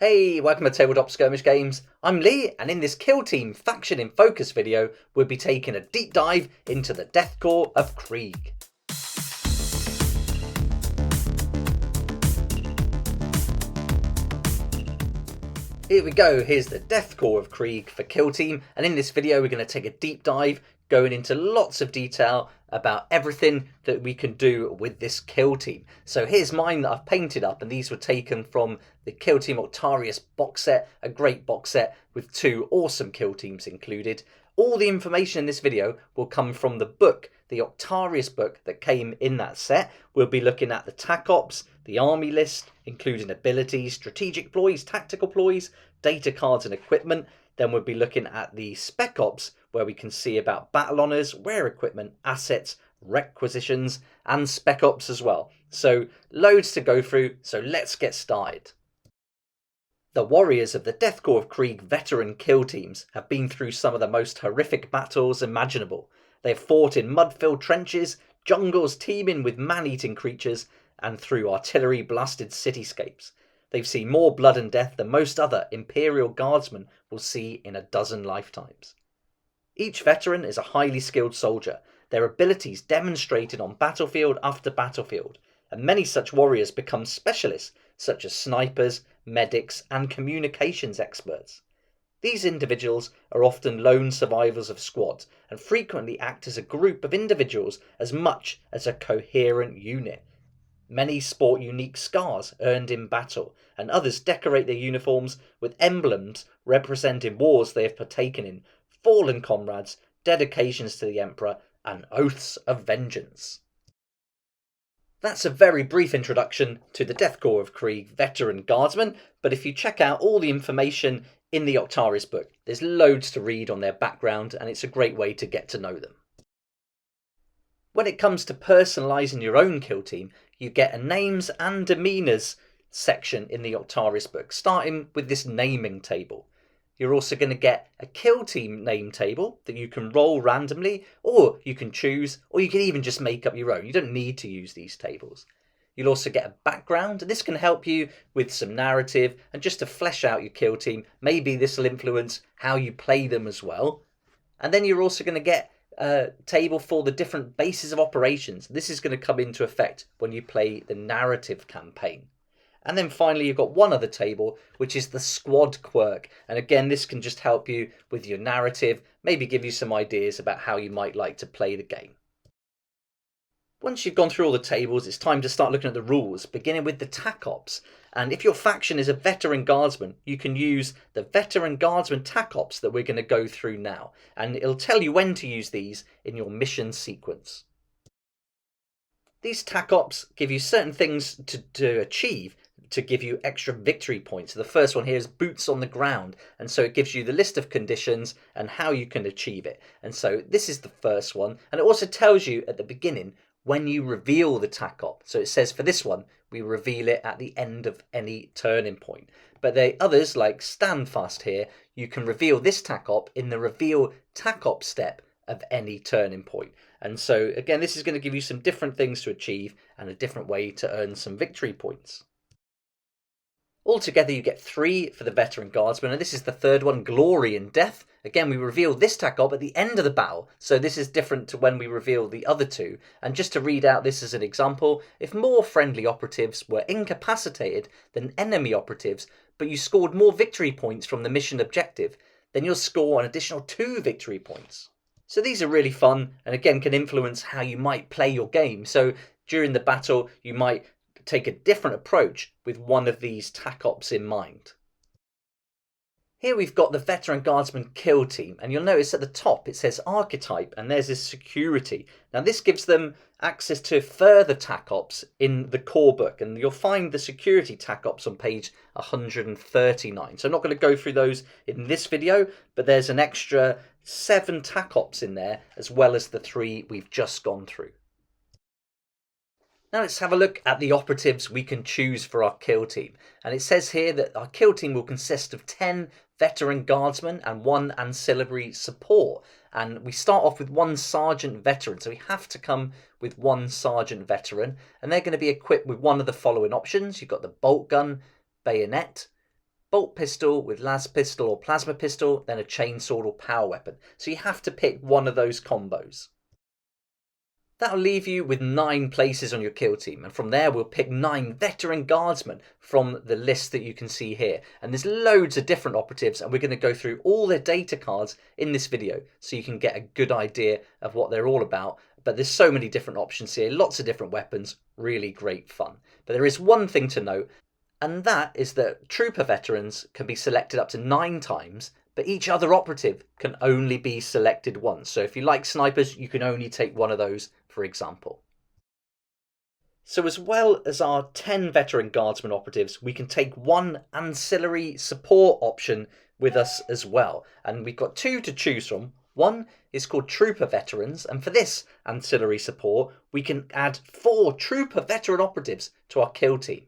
Hey, welcome to Tabletop Skirmish Games. I'm Lee, and in this Kill Team Faction in Focus video, we'll be taking a deep dive into the Death Korps of Krieg. Here we go, here's the Death Korps of Krieg for Kill Team, and in this video we're going to take a deep dive, going into lots of detail about everything that we can do with this kill team. So here's mine that I've painted up, and these were taken from the Kill Team Octarius box set, a great box set with two awesome kill teams included. All the information in this video will come from the book, the Octarius book that came in that set. We'll be looking at the Tack Ops, the army list, including abilities, strategic ploys, tactical ploys, data cards and equipment. Then we'll be looking at the Spec Ops, where we can see about battle honours, wear equipment, assets, requisitions, and Spec Ops as well. So loads to go through, so let's get started. The warriors of the Death Korps of Krieg veteran kill teams have been through some of the most horrific battles imaginable. They have fought in mud-filled trenches, jungles teeming with man-eating creatures, and through artillery-blasted cityscapes. They've seen more blood and death than most other Imperial Guardsmen will see in a dozen lifetimes. Each veteran is a highly skilled soldier, their abilities demonstrated on battlefield after battlefield, and many such warriors become specialists such as snipers, medics, and communications experts. These individuals are often lone survivors of squads and frequently act as a group of individuals as much as a coherent unit. Many sport unique scars earned in battle, and others decorate their uniforms with emblems representing wars they have partaken in, fallen comrades, dedications to the Emperor, and oaths of vengeance. That's a very brief introduction to the Death Korps of Krieg veteran guardsmen, but if you check out all the information in the Octarius book, there's loads to read on their background, and it's a great way to get to know them. When it comes to personalising your own kill team, you get a names and demeanours section in the Octarius book, starting with this naming table. You're also going to get a kill team name table that you can roll randomly, or you can choose, or you can even just make up your own. You don't need to use these tables. You'll also get a background, and this can help you with some narrative and just to flesh out your kill team. Maybe this will influence how you play them as well. And then you're also going to get a table for the different bases of operations. This is going to come into effect when you play the narrative campaign. And then finally, you've got one other table, which is the squad quirk. And again, this can just help you with your narrative, maybe give you some ideas about how you might like to play the game. Once you've gone through all the tables, it's time to start looking at the rules, beginning with the Tack Ops. And if your faction is a veteran guardsman, you can use the veteran guardsman Tack Ops that we're going to go through now. And it'll tell you when to use these in your mission sequence. These Tack Ops give you certain things to achieve to give you extra victory points. So the first one here is boots on the ground, and so it gives you the list of conditions and how you can achieve it. And so this is the first one, and it also tells you at the beginning when you reveal the Tack Op. So it says for this one, we reveal it at the end of any turning point. But the others, like Standfast here, you can reveal this Tack Op in the reveal Tack Op step of any turning point. And so again, this is going to give you some different things to achieve and a different way to earn some victory points. Altogether, you get 3 for the veteran guardsman, and this is the third one, Glory in Death. Again, we reveal this Tack Op at the end of the battle, so this is different to when we reveal the other two. And just to read out this as an example, if more friendly operatives were incapacitated than enemy operatives, but you scored more victory points from the mission objective, then you'll score an additional 2 victory points. So these are really fun, and again can influence how you might play your game. So during the battle, you might take a different approach with one of these Tack Ops in mind. Here we've got the veteran guardsman kill team, and you'll notice at the top it says archetype, and there's this security. Now this gives them access to further Tack Ops in the core book, and you'll find the security Tack Ops on page 139. So I'm not going to go through those in this video, but there's an extra 7 Tack Ops in there, as well as the 3 we've just gone through. Now let's have a look at the operatives we can choose for our kill team. And it says here that our kill team will consist of 10 veteran guardsmen and 1 ancillary support. And we start off with 1 sergeant veteran, so we have to come with 1 sergeant veteran. And they're going to be equipped with one of the following options. You've got the bolt gun, bayonet, bolt pistol with las pistol or plasma pistol, then a chainsword or power weapon. So you have to pick one of those combos. That'll leave you with 9 places on your kill team, and from there we'll pick 9 veteran guardsmen from the list that you can see here. And there's loads of different operatives, and we're going to go through all their data cards in this video so you can get a good idea of what they're all about. But there's so many different options here, lots of different weapons, really great fun. But there is one thing to note, and that is that trooper veterans can be selected up to 9 times, but each other operative can only be selected once. So if you like snipers, you can only take one of those, for example. So as well as our 10 veteran guardsman operatives, we can take one ancillary support option with us as well. And we've got 2 to choose from. One is called Trooper Veterans, and for this ancillary support, we can add 4 Trooper Veteran operatives to our kill team.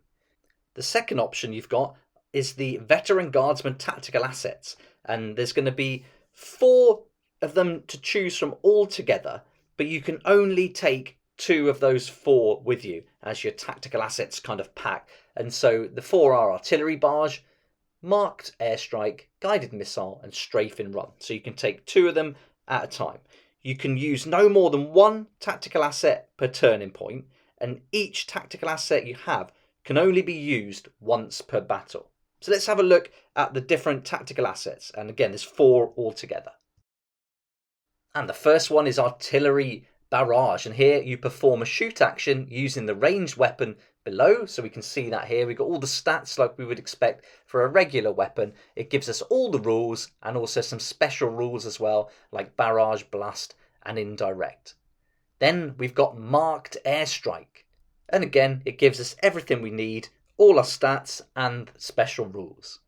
The second option you've got is the Veteran Guardsman Tactical Assets, and there's going to be 4 of them to choose from altogether, but you can only take 2 of those 4 with you as your tactical assets kind of pack. And so the 4 are Artillery Barrage, Marked Airstrike, Guided Missile, and Strafing Run. So you can take 2 of them at a time. You can use no more than 1 tactical asset per turning point, and each tactical asset you have can only be used once per battle. So let's have a look at the different tactical assets. And again, there's 4 altogether. And the first one is Artillery Barrage. And here you perform a shoot action using the ranged weapon below. So we can see that here. We've got all the stats like we would expect for a regular weapon. It gives us all the rules and also some special rules as well, like barrage, blast, and indirect. Then we've got Marked Airstrike. And again, it gives us everything we need, all our stats and special rules.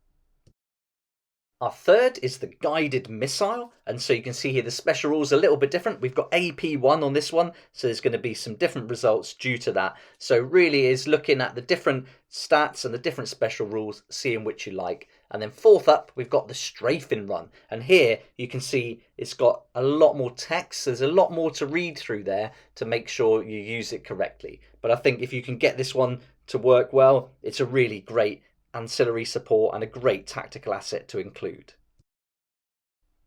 Our third is the Guided Missile, and so you can see here the special rules are a little bit different. We've got AP1 on this one, so there's going to be some different results due to that. So really is looking at the different stats and the different special rules, seeing which you like. And then fourth up, we've got the Strafing Run, and here you can see it's got a lot more text, so there's a lot more to read through there to make sure you use it correctly. But I think if you can get this one to work well, it's a really great ancillary support and a great tactical asset to include.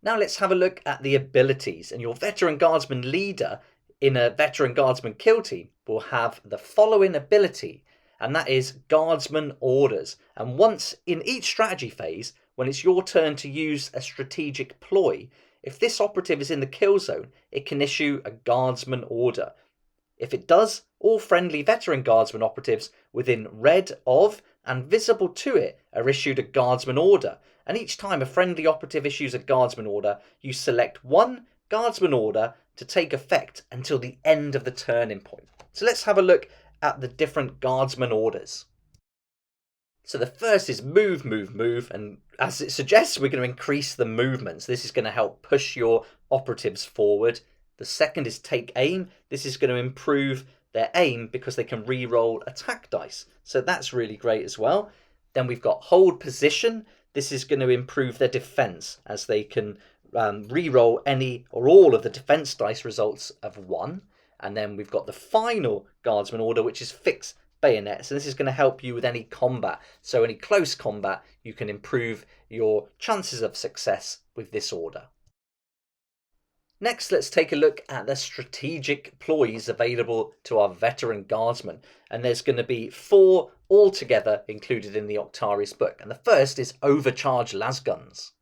Now let's have a look at the abilities, and your veteran guardsman leader in a veteran guardsman kill team will have the following ability, and that is Guardsman Orders. And once in each strategy phase, when it's your turn to use a strategic ploy, if this operative is in the kill zone, it can issue a Guardsman Order. If it does, all friendly veteran guardsman operatives within read of and visible to it are issued a Guardsman Order, and each time a friendly operative issues a Guardsman Order, you select one Guardsman Order to take effect until the end of the turning point. So let's have a look at the different Guardsman Orders. So the first is Move, Move, Move, and as it suggests, we're going to increase the movements. This is going to help push your operatives forward. The second is Take Aim. This is going to improve their aim because they can re-roll attack dice. So that's really great as well. Then we've got Hold Position. This is going to improve their defense as they can re-roll any or all of the defense dice results of 1. And then we've got the final Guardsman Order, which is Fix Bayonets. And this is going to help you with any combat. So any close combat, you can improve your chances of success with this order. Next, let's take a look at the strategic ploys available to our veteran guardsmen. And there's going to be 4 altogether included in the Octarius book. And the first is Overcharge Lasguns.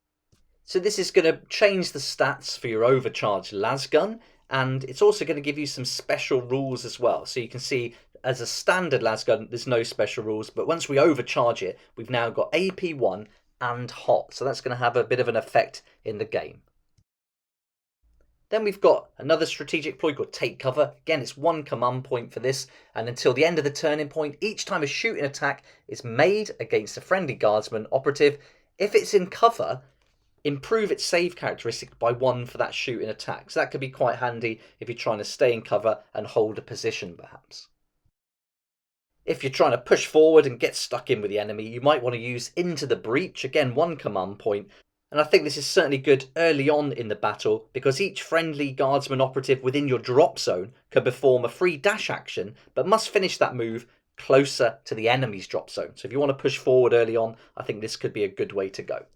So this is going to change the stats for your Overcharge Lasgun. And it's also going to give you some special rules as well. So you can see as a standard Lasgun, there's no special rules. But once we overcharge it, we've now got AP1 and Hot. So that's going to have a bit of an effect in the game. Then we've got another strategic ploy called Take Cover. Again, it's 1 command point for this, and until the end of the turning point, each time a shooting attack is made against a friendly guardsman operative, if it's in cover, improve its save characteristic by 1 for that shooting attack. So that could be quite handy if you're trying to stay in cover and hold a position perhaps. If you're trying to push forward and get stuck in with the enemy, you might want to use Into the Breach. Again, 1 command point. And I think this is certainly good early on in the battle because each friendly guardsman operative within your drop zone can perform a free dash action but must finish that move closer to the enemy's drop zone. So if you want to push forward early on, I think this could be a good way to go.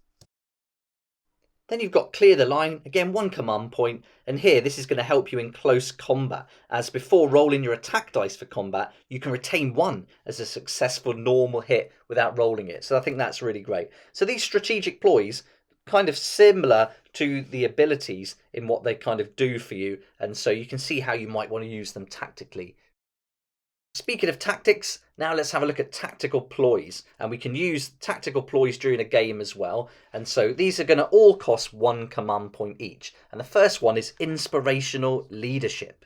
Then you've got clear the line, again one command point, and here this is going to help you in close combat, as before rolling your attack dice for combat, you can retain one as a successful normal hit without rolling it. So I think that's really great. So these strategic ploys, kind of similar to the abilities in what they kind of do for you, and so you can see how you might want to use them tactically. Speaking of tactics, now let's have a look at tactical ploys, and we can use tactical ploys during a game as well, and so these are going to all cost one command point each, and the first one is inspirational leadership,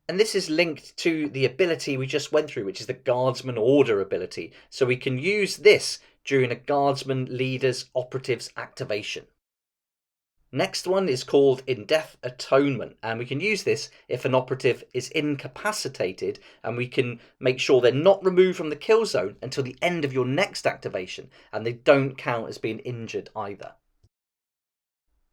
and this is linked to the ability we just went through, which is the guardsman order ability, so we can use this during a guardsman leader's operatives activation. Next one is called In-Death Atonement, and we can use this if an operative is incapacitated, and we can make sure they're not removed from the kill zone until the end of your next activation, and they don't count as being injured either.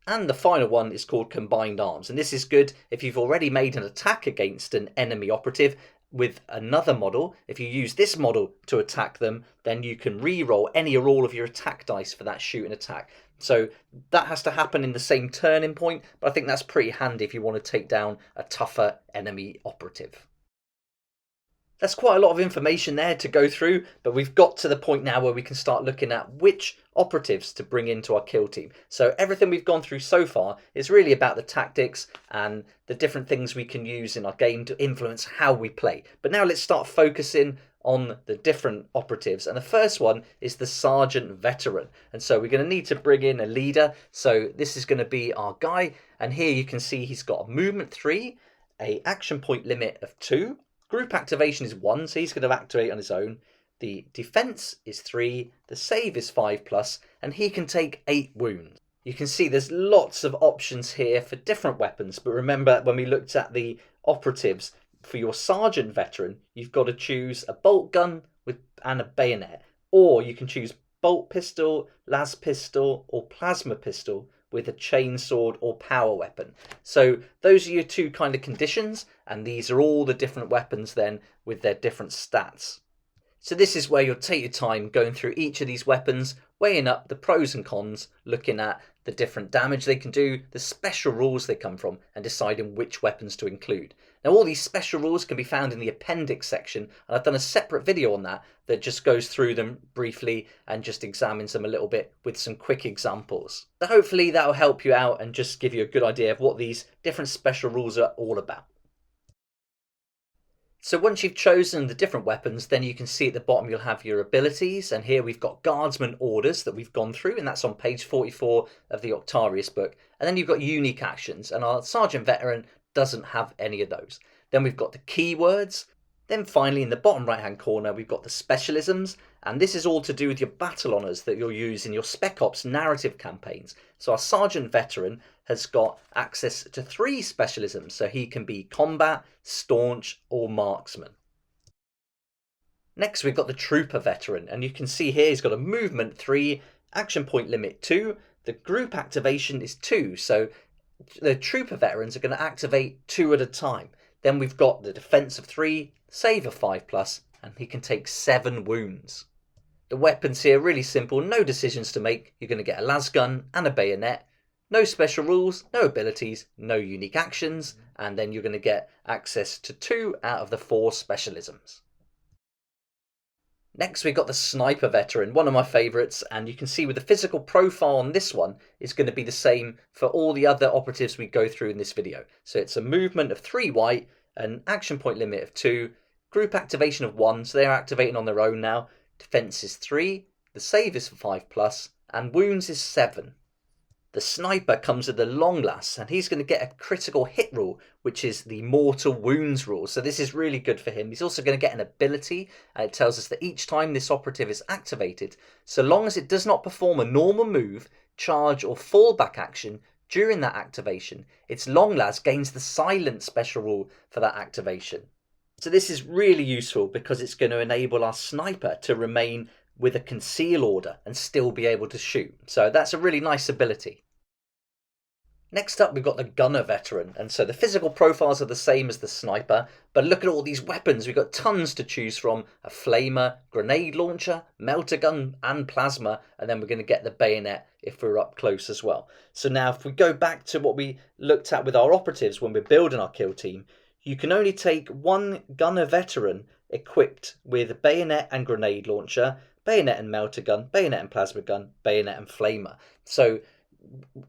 And the final one is called Combined Arms, and this is good if you've already made an attack against an enemy operative with another model. If you use this model to attack them, then you can re-roll any or all of your attack dice for that shoot and attack. So that has to happen in the same turning point, but I think that's pretty handy if you want to take down a tougher enemy operative. That's quite a lot of information there to go through, but we've got to the point now where we can start looking at which operatives to bring into our kill team. So everything we've gone through so far is really about the tactics and the different things we can use in our game to influence how we play. But now let's start focusing on the different operatives, and the first one is the Sergeant Veteran, and so we're going to need to bring in a leader. So this is going to be our guy, and here you can see he's got a movement 3, a action point limit of 2, group activation is 1, so he's going to activate on his own, the defense is 3, the save is 5+, and he can take 8 wounds. You can see there's lots of options here for different weapons, but remember when we looked at the operatives, for your Sergeant Veteran, you've got to choose a bolt gun and a bayonet, or you can choose bolt pistol, las pistol, or plasma pistol with a chainsword or power weapon. So those are your two kind of conditions, and these are all the different weapons then with their different stats. So this is where you'll take your time going through each of these weapons, weighing up the pros and cons, looking at the different damage they can do, the special rules they come from, and deciding which weapons to include. Now all these special rules can be found in the appendix section, and I've done a separate video on that just goes through them briefly and just examines them a little bit with some quick examples. So hopefully that'll help you out and just give you a good idea of what these different special rules are all about. So once you've chosen the different weapons, then you can see at the bottom you'll have your abilities, and here we've got Guardsman orders that we've gone through, and that's on page 44 of the Octarius book. And then you've got unique actions, and our Sergeant Veteran doesn't have any of those. Then we've got the keywords. Then finally in the bottom right hand corner we've got the specialisms, and this is all to do with your battle honours that you'll use in your Spec Ops narrative campaigns. So our Sergeant Veteran has got access to 3 specialisms, so he can be combat, staunch or marksman. Next we've got the Trooper Veteran, and you can see here he's got a movement 3, action point limit 2, the group activation is 2, so the Trooper Veterans are going to activate 2 at a time. Then we've got the defense of 3, save of 5+, and he can take 7 wounds. The weapons here are really simple, no decisions to make. You're going to get a las gun and a bayonet. No special rules, no abilities, no unique actions, and then you're going to get access to 2 out of the 4 specialisms. Next we've got the Sniper Veteran, one of my favourites, and you can see with the physical profile on this one is going to be the same for all the other operatives we go through in this video. So it's a movement of 3 white, an action point limit of 2, group activation of 1, so they're activating on their own now, defense is 3, the save is for 5+, and wounds is 7. The Sniper comes with the long las, and he's going to get a critical hit rule, which is the mortal wounds rule. So this is really good for him. He's also going to get an ability, and it tells us that each time this operative is activated, so long as it does not perform a normal move, charge or fallback action during that activation, its long las gains the silent special rule for that activation. So this is really useful because it's going to enable our Sniper to remain with a conceal order and still be able to shoot. So that's a really nice ability. Next up, we've got the gunner veteran, and so the physical profiles are the same as the sniper, but look at all these weapons. We've got tons to choose from: a flamer, grenade launcher, melter gun, and plasma, and then we're going to get the bayonet if we're up close as well. So now if we go back to what we looked at with our operatives when we're building our kill team, you can only take one gunner veteran equipped with bayonet and grenade launcher, bayonet and melter gun, bayonet and plasma gun, bayonet and flamer. So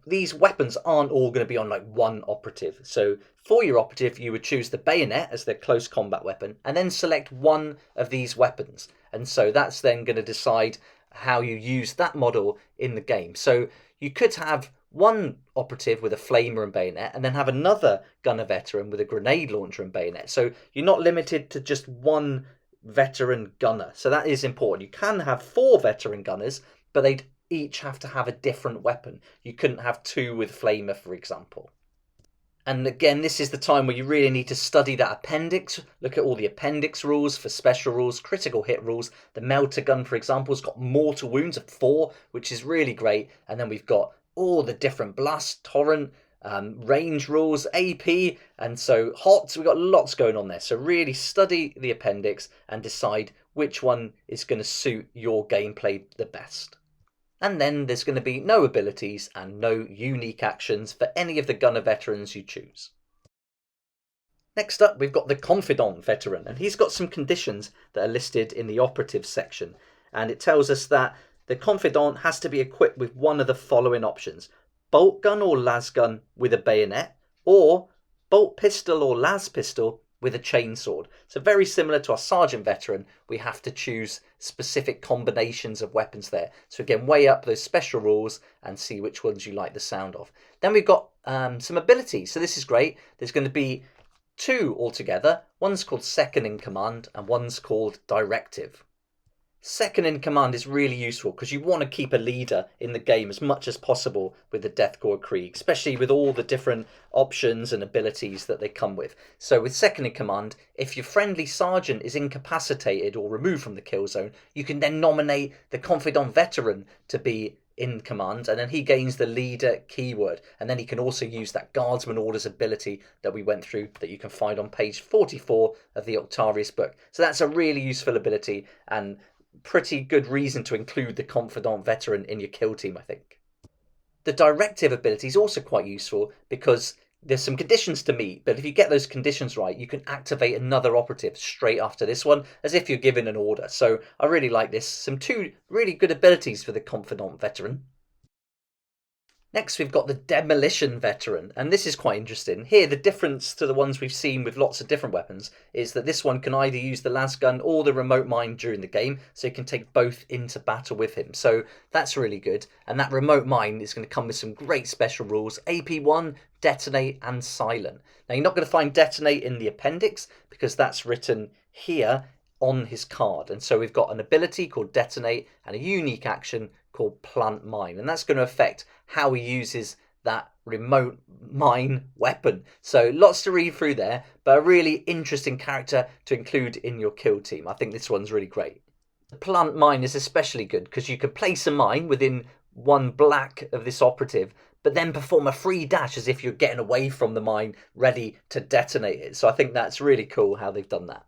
these weapons aren't all going to be on like one operative. So for your operative, you would choose the bayonet as their close combat weapon and then select one of these weapons. And so that's then going to decide how you use that model in the game. So you could have one operative with a flamer and bayonet and then have another gunner veteran with a grenade launcher and bayonet. So you're not limited to just one veteran gunner. So that is important. You can have 4 veteran gunners, but they'd each have to have a different weapon. You couldn't have 2 with flamer, for example. And again, this is the time where you really need to study that appendix. Look at all the appendix rules for special rules, critical hit rules. The melter gun, for example, has got mortal wounds of 4, which is really great. And then we've got all the different blast, torrent, range rules, AP, and so HOTS. We've got lots going on there. So really study the appendix and decide which one is going to suit your gameplay the best. And then there's going to be no abilities and no unique actions for any of the gunner veterans you choose. Next up, we've got the confidant veteran, and he's got some conditions that are listed in the operatives section. And it tells us that the confidant has to be equipped with one of the following options: bolt gun or las gun with a bayonet, or bolt pistol or las pistol with a chainsword. So very similar to our sergeant veteran, we have to choose specific combinations of weapons there. So again, weigh up those special rules and see which ones you like the sound of. Then we've got some abilities. So this is great. There's going to be 2 altogether. One's called second in command and one's called directive. Second in command is really useful because you want to keep a leader in the game as much as possible with the Death Korps of Krieg, especially with all the different options and abilities that they come with. So with second in command, if your friendly sergeant is incapacitated or removed from the kill zone, you can then nominate the confidant veteran to be in command, and then he gains the leader keyword, and then he can also use that guardsman orders ability that we went through that you can find on page 44 of the Octarius book. So that's a really useful ability and pretty good reason to include the confidant veteran in your kill team, I think. The directive ability is also quite useful because there's some conditions to meet, but if you get those conditions right, you can activate another operative straight after this one, as if you're given an order. So I really like this. Some 2 really good abilities for the confidant veteran. Next, we've got the demolition veteran, and this is quite interesting. Here, the difference to the ones we've seen with lots of different weapons is that this one can either use the las gun or the remote mine during the game, so you can take both into battle with him. So that's really good, and that remote mine is going to come with some great special rules: AP1, detonate, and silent. Now, you're not going to find detonate in the appendix because that's written here on his card, and so we've got an ability called detonate and a unique action called plant mine, and that's going to affect how he uses that remote mine weapon. So lots to read through there, but a really interesting character to include in your kill team. I think this one's really great. The plant mine is especially good because you can place a mine within 1 black of this operative, but then perform a free dash as if you're getting away from the mine, ready to detonate it. So I think that's really cool how they've done that.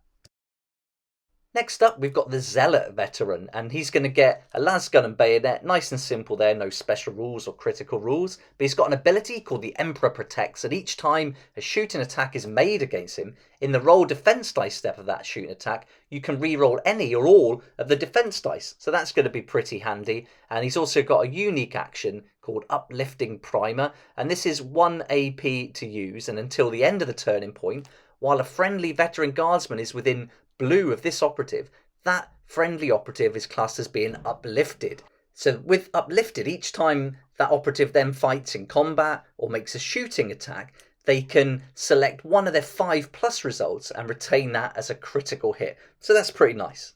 Next up, we've got the Zealot veteran, and he's going to get a las gun and bayonet. Nice and simple there, no special rules or critical rules. But he's got an ability called the Emperor Protects, and each time a shooting attack is made against him, in the roll defense dice step of that shooting attack, you can re-roll any or all of the defense dice. So that's going to be pretty handy. And he's also got a unique action called Uplifting Primer, and this is 1 AP to use, and until the end of the turning point, while a friendly veteran guardsman is within blue of this operative, that friendly operative is classed as being uplifted. So with uplifted, each time that operative then fights in combat or makes a shooting attack, they can select one of their 5+ results and retain that as a critical hit. So that's pretty nice.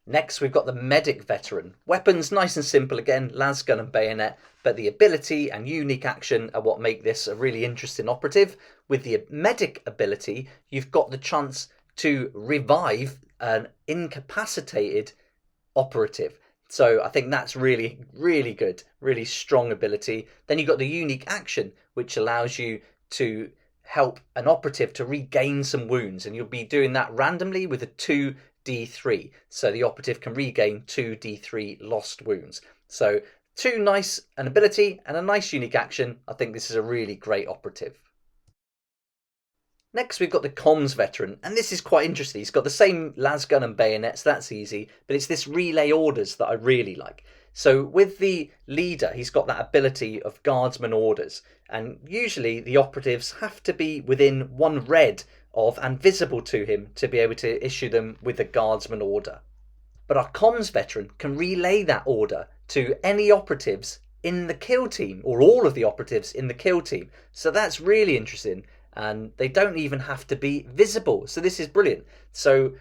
Next, we've got the medic veteran. Weapons nice and simple again, las gun and bayonet, but the ability and unique action are what make this a really interesting operative. With the medic ability, you've got the chance to revive an incapacitated operative. So I think that's really, really good, really strong ability. Then you've got the unique action, which allows you to help an operative to regain some wounds, and you'll be doing that randomly with a 2d3. So the operative can regain 2d3 lost wounds. So two nice, an ability and a nice unique action. I think this is a really great operative. Next, we've got the comms veteran, and this is quite interesting. He's got the same lasgun and bayonets, that's easy, but it's this relay orders that I really like. So with the leader, he's got that ability of guardsman orders, and usually the operatives have to be within 1 red of and visible to him to be able to issue them with a guardsman order. But our comms veteran can relay that order to any operatives in the kill team, or all of the operatives in the kill team. So that's really interesting. And they don't even have to be visible. So this is brilliant. So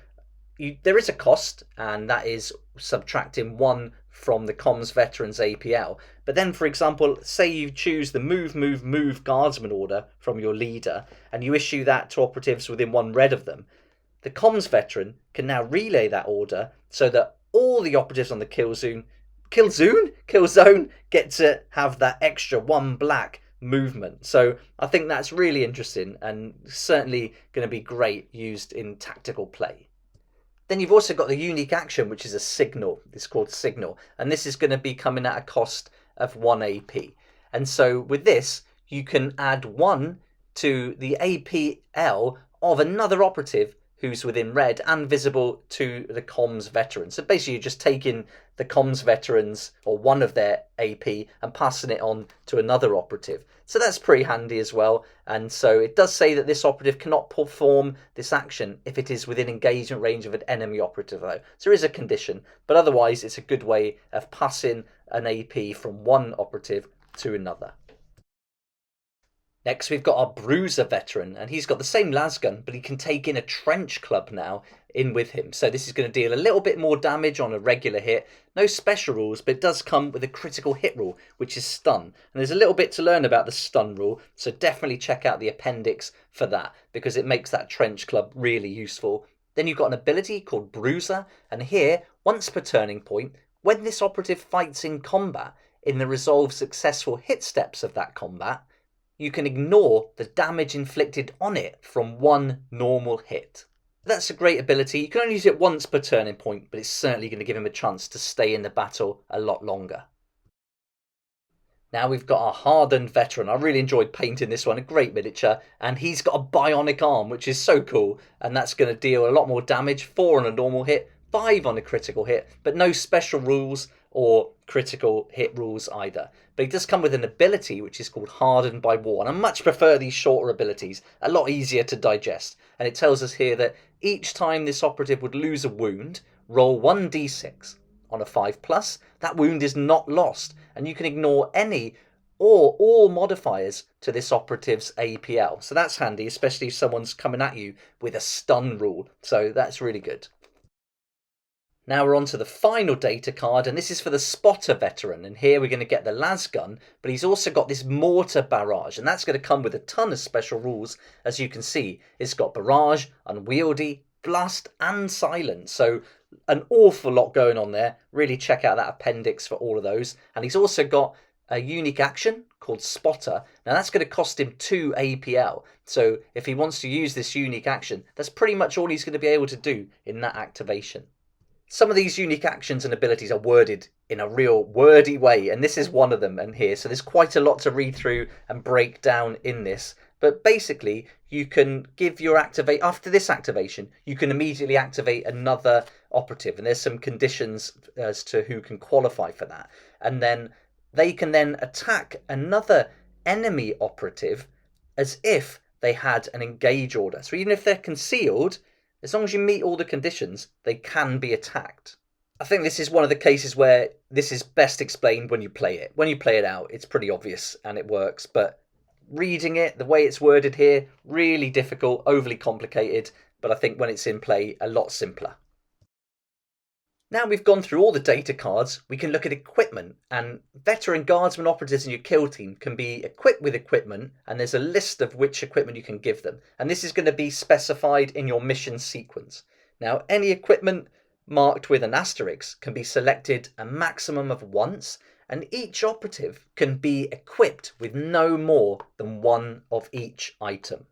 there is a cost, and that is subtracting 1 from the comms veteran's APL. But then, for example, say you choose the move guardsman order from your leader, and you issue that to operatives within 1 red of them. The comms veteran can now relay that order so that all the operatives on the kill zone get to have that extra 1 black movement. So I think that's really interesting and certainly going to be great used in tactical play. Then you've also got the unique action, which is a signal. It's called signal, and this is going to be coming at a cost of 1 AP. And so with this, you can add 1 to the APL of another operative who's within red and visible to the comms veteran. So basically you're just taking the comms veterans, or 1 of their AP, and passing it on to another operative. So that's pretty handy as well. And so it does say that this operative cannot perform this action if it is within engagement range of an enemy operative though. So there is a condition, but otherwise it's a good way of passing an AP from 1 operative to another. Next, we've got our Bruiser veteran, and he's got the same lasgun, but he can take in a trench club now in with him. So this is going to deal a little bit more damage on a regular hit. No special rules, but it does come with a critical hit rule, which is stun. And there's a little bit to learn about the stun rule, so definitely check out the appendix for that, because it makes that trench club really useful. Then you've got an ability called Bruiser, and here, once per turning point, when this operative fights in combat, in the resolved successful hit steps of that combat, you can ignore the damage inflicted on it from 1 normal hit. That's a great ability. You can only use it once per turning point, but it's certainly going to give him a chance to stay in the battle a lot longer. Now we've got our hardened veteran. I really enjoyed painting this one, a great miniature, and he's got a bionic arm, which is so cool, and that's going to deal a lot more damage, 4 on a normal hit, 5 on a critical hit, but no special rules or critical hit rules either. But he does come with an ability which is called Hardened by War, and I much prefer these shorter abilities, a lot easier to digest. And it tells us here that each time this operative would lose a wound, roll 1d6. On a 5+, that wound is not lost, and you can ignore any or all modifiers to this operative's APL. So that's handy, especially if someone's coming at you with a stun rule. So that's really good. Now we're on to the final data card, and this is for the Spotter veteran. And here we're going to get the lasgun, but he's also got this mortar barrage, and that's going to come with a ton of special rules. As you can see, it's got barrage, unwieldy, blast, and silent. So an awful lot going on there. Really check out that appendix for all of those. And he's also got a unique action called Spotter. Now that's going to cost him 2 APL. So if he wants to use this unique action, that's pretty much all he's going to be able to do in that activation. Some of these unique actions and abilities are worded in a real wordy way, and this is one of them and here. So there's quite a lot to read through and break down in this. But basically, you can give your after this activation, you can immediately activate another operative, and there's some conditions as to who can qualify for that. And then they can then attack another enemy operative as if they had an engage order. So even if they're concealed, as long as you meet all the conditions, they can be attacked. I think this is one of the cases where this is best explained when you play it. When you play it out, it's pretty obvious and it works, but reading it, the way it's worded here, really difficult, overly complicated, but I think when it's in play, a lot simpler. Now we've gone through all the data cards, we can look at equipment, and veteran guardsmen operatives in your kill team can be equipped with equipment, and there's a list of which equipment you can give them, and this is going to be specified in your mission sequence. Now any equipment marked with an asterisk, can be selected a maximum of once, and each operative can be equipped with no more than one of each item.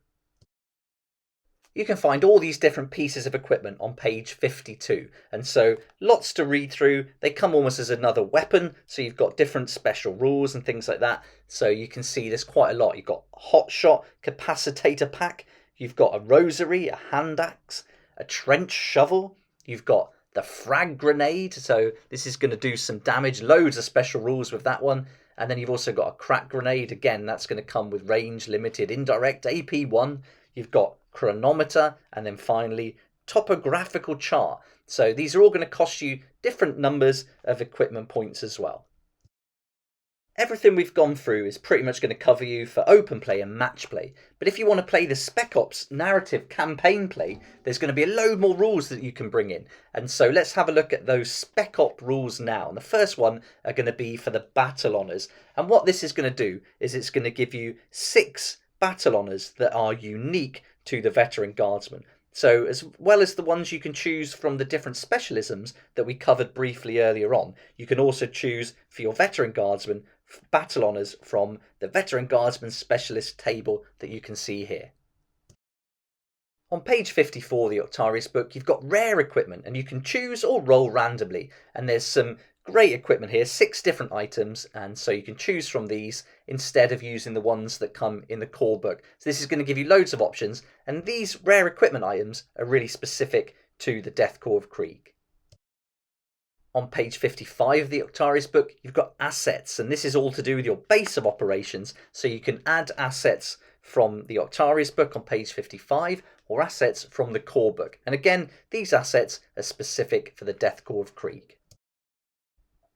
You can find all these different pieces of equipment on page 52, and so lots to read through. They come almost as another weapon, so you've got different special rules and things like that. So you can see there's quite a lot. You've got a hot shot capacitator pack, you've got a rosary, a hand axe, a trench shovel, you've got the frag grenade, so this is going to do some damage, loads of special rules with that one. And then you've also got a crack grenade, again that's going to come with range, limited, indirect, AP1. You've got chronometer, and then finally topographical chart. So these are all going to cost you different numbers of equipment points as well. Everything we've gone through is pretty much going to cover you for open play and match play. But if you want to play the Spec Ops narrative campaign play, there's going to be a load more rules that you can bring in. And so let's have a look at those Spec Op rules now. And the first one are going to be for the battle honours. And what this is going to do is it's going to give you 6 battle honours that are unique to the veteran guardsman. So as well as the ones you can choose from the different specialisms that we covered briefly earlier on, you can also choose for your veteran guardsman battle honours from the veteran guardsman specialist table that you can see here. On page 54 of the Operative book, you've got rare equipment, and you can choose or roll randomly, and there's some great equipment here, 6 different items, and so you can choose from these instead of using the ones that come in the core book. So this is going to give you loads of options, and these rare equipment items are really specific to the Death Korps of Krieg. On page 55 of the Operative book, you've got assets, and this is all to do with your base of operations, so you can add assets from the Operative book on page 55, or assets from the core book. And again, these assets are specific for the Death Korps of Krieg.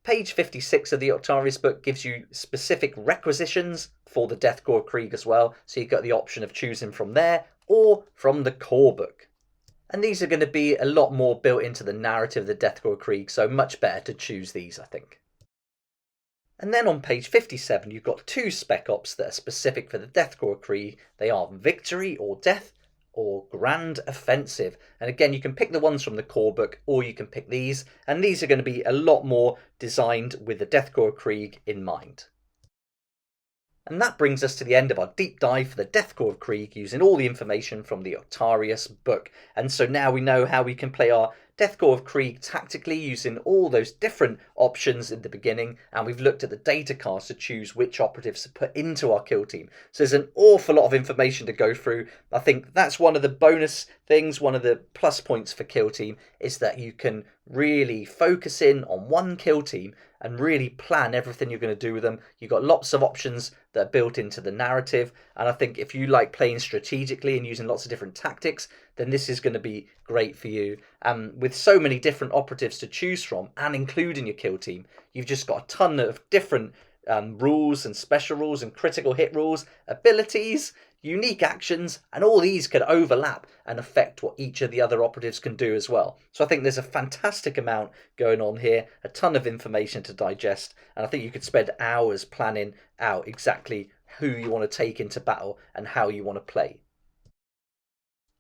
Page 56 of the Operative book gives you specific requisitions for the Death Korps of Krieg as well, so you've got the option of choosing from there or from the core book. And these are going to be a lot more built into the narrative of the Death Korps of Krieg, so much better to choose these, I think. And then on page 57, you've got 2 Spec Ops that are specific for the Death Korps of Krieg. They are Victory or Death, or Grand Offensive. And again, you can pick the ones from the core book, or you can pick these, and these are going to be a lot more designed with the Death Korps of Krieg in mind. And that brings us to the end of our deep dive for the Death Korps of Krieg, using all the information from the Operative book. And so now we know how we can play our Death Korps of Krieg tactically, using all those different options in the beginning, and we've looked at the data cards to choose which operatives to put into our kill team. So there's an awful lot of information to go through. I think that's one of the bonus things, one of the plus points for kill team, is that you can really focus in on one kill team and really plan everything you're going to do with them. You've got lots of options that are built into the narrative, and I think if you like playing strategically and using lots of different tactics, then this is going to be great for you. With so many different operatives to choose from, and including your kill team, you've just got a ton of different rules and special rules and critical hit rules, abilities, unique actions, and all these can overlap and affect what each of the other operatives can do as well. So I think there's a fantastic amount going on here, a ton of information to digest, and I think you could spend hours planning out exactly who you want to take into battle and how you want to play.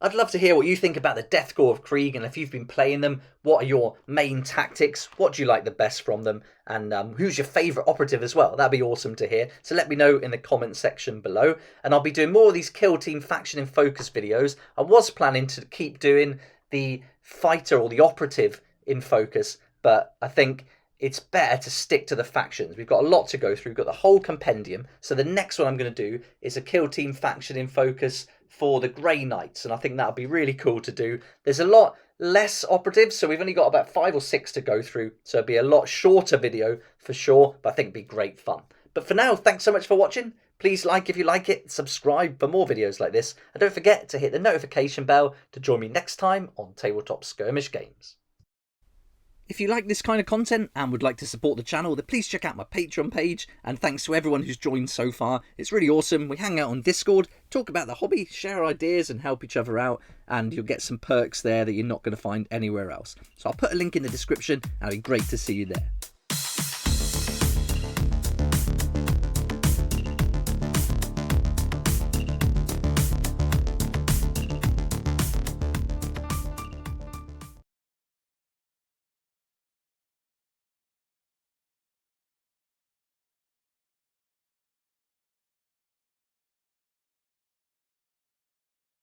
I'd love to hear what you think about the Death Korps of Krieg, and if you've been playing them, what are your main tactics? What do you like the best from them? And who's your favourite operative as well? That'd be awesome to hear. So let me know in the comment section below. And I'll be doing more of these Kill Team Faction in Focus videos. I was planning to keep doing the fighter or the operative in focus, but I think it's better to stick to the factions. We've got a lot to go through. We've got the whole compendium. So the next one I'm going to do is a Kill Team Faction in Focus for the Grey Knights, and I think that'll be really cool to do. There's a lot less operatives, so we've only got about 5 or 6 to go through, so it'll be a lot shorter video for sure, but I think it'll be great fun. But for now, thanks so much for watching. Please like if you like it, subscribe for more videos like this, and don't forget to hit the notification bell to join me next time on Tabletop Skirmish Games. If you like this kind of content and would like to support the channel, then please check out my Patreon page, and thanks to everyone who's joined so far. It's really awesome. We hang out on Discord, talk about the hobby, share ideas and help each other out, and you'll get some perks there that you're not going to find anywhere else. So I'll put a link in the description, and it'd be great to see you there.